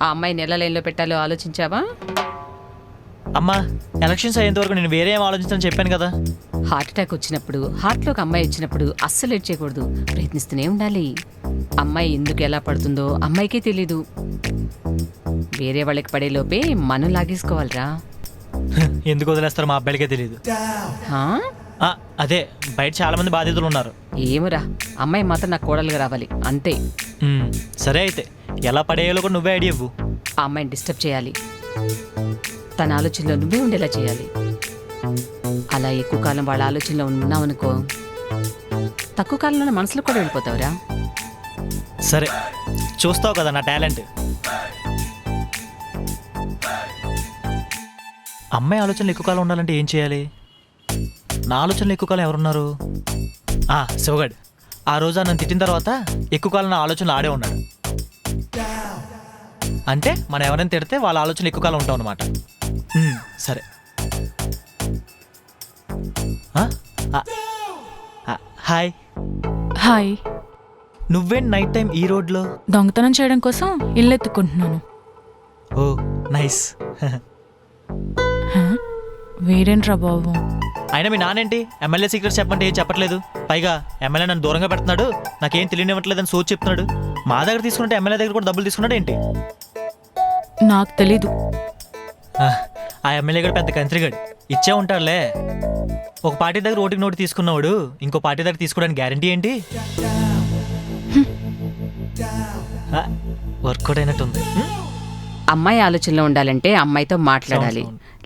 ఆ అమ్మాయిని ఎలా లైన్లో పెట్టాలో ఆలోచించావా? అమ్మా, ఎలక్షన్స్ అయ్యేంత వరకు నేను వేరే ఏం ఆలోచించాలని చెప్పాను కదా. హార్ట్ అటాక్ వచ్చినప్పుడు, హార్ట్లోకి అమ్మాయి వచ్చినప్పుడు అస్సలు ఏడ్ చేయకూడదు, ప్రయత్నిస్తూనే ఉండాలి. అమ్మాయి ఎందుకు ఎలా పడుతుందో అమ్మాయికే తెలీదు. వేరే వాళ్ళకి పడేలోపే మనం లాగేసుకోవాలిరా. ఎందుకు వదిలేస్తారో మా అబ్బాయిలకే తెలియదు. హా? అదే బయట చాలా మంది బాధితులు ఉన్నారు. ఏమురా, అమ్మాయి మాత్రం నాకు కోడలుగా రావాలి అంతే. సరే అయితే ఎలా పడేయాలో కూడా నువ్వే ఐడియా ఇవ్వు. ఆ అమ్మాయిని డిస్టర్బ్ చేయాలి, తన ఆలోచనలో నువ్వే ఉండేలా చేయాలి. అలా ఎక్కువ కాలం వాళ్ళ ఆలోచనలో ఉన్నావనుకో, తక్కువ కాలంలోనే మనసులో కూడా వెళ్ళిపోతావురా. సరే, చూస్తావు కదా నా టాలెంట్. అమ్మాయి ఆలోచనలు ఎక్కువ కాలం ఉండాలంటే ఏం చేయాలి? నా ఆలోచనలు ఎక్కువ కాలం ఎవరున్నారు? శివగాడు. ఆ రోజు నన్ను తిట్టిన తర్వాత ఎక్కువ కాలం నా ఆలోచనలు ఆడే ఉన్నాడు. అంటే మనం ఎవరైనా తిడితే వాళ్ళ ఆలోచనలు ఎక్కువ కాలం ఉంటాం అనమాట. సరే. హాయ్. హాయ్. నువ్వేం నైట్ టైం ఈ రోడ్లో? దొంగతనం చేయడం కోసం ఇల్లు ఎత్తుకుంటున్నాను. ఓ నైస్. వేరేంట్రా బాబు? అయినా మీ నానేంటి ఎమ్మెల్యే సీక్రెట్స్ చెప్పమంటే ఏం చెప్పట్లేదు? పైగా ఎమ్మెల్యే నన్ను దూరంగా పెడుతున్నాడు, నాకేం తెలియనివ్వట్లేదని సోచి చెప్తున్నాడు. మా దగ్గర తీసుకుంటే ఎమ్మెల్యే దగ్గర కూడా డబ్బులు తీసుకున్నాడు ఏంటి? నాకు తెలీదు. ఆ ఎమ్మెల్యే కూడా పెద్ద కంత్రిగాడు, ఇచ్చే ఉంటాడులే. ఒక పార్టీ దగ్గర ఓటికి నోటు తీసుకున్నాడు, ఇంకో పార్టీ దగ్గర తీసుకోవడానికి గ్యారంటీ ఏంటి? వర్కౌట్ అయినట్టుంది. అమ్మాయి ఆలోచనలో ఉండాలంటే అమ్మాయితో మాట్లాడాలి,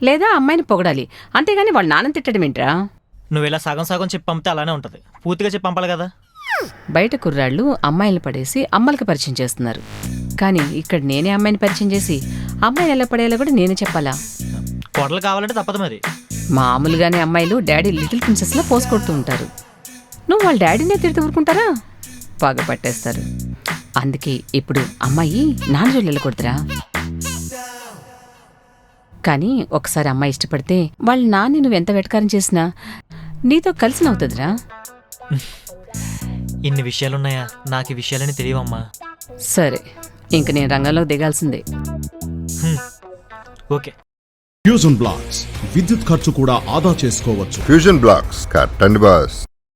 లేదా అమ్మాయిని పొగడాలి, అంతేగాని వాళ్ళ నాన్న తిట్టడం ఏంట్రా? నువ్వు ఇలా సగం సగం చెప్పి పంపితే అలానే ఉంటుంది, పూర్తిగా చెప్పి పంపాలి కదా. బయట కుర్రాళ్ళు అమ్మాయిని పడేసి అమ్మలకి పరిచయం చేస్తున్నారు, కానీ ఇక్కడ నేనే అమ్మాయిని పరిచయం చేసి అమ్మాయిని ఎలా పడేయాలో కూడా నేనే చెప్పాలా? కొడలు కావాలంటే తప్పదు మరి. మామూలుగానే అమ్మాయిలు డాడీ లిటిల్ ప్రిన్సెస్లా పోస్ కొడుతూ ఉంటారు. నువ్వు వాళ్ళ డాడీనే తిడుతూ ఊరుకుంటారా? బాగా పట్టేస్తారు. అందుకే ఇప్పుడు అమ్మాయి నాన్న జోలికి వెళ్ళకూడదురా. కానీ ఒకసారి అమ్మాయి ఇష్టపడితే వాళ్ళ నాన్న నువ్వు ఎంత వెటకారం చేసినా నీతో కలిసి నవ్వుతుందిరా. ఇన్ని విషయాలున్నాయా? నాకు ఈ విషయాలని తెలియవమ్మా. సరే, ఇంక నేను రంగంలో దిగాల్సిందే. ఓకే. ఫ్యూజన్ బ్లాక్స్ విద్యుత్ ఖర్చు కూడా ఆదా చేసుకోవచ్చు. ఫ్యూజన్ బ్లాక్స్ కట్టండి బాస్.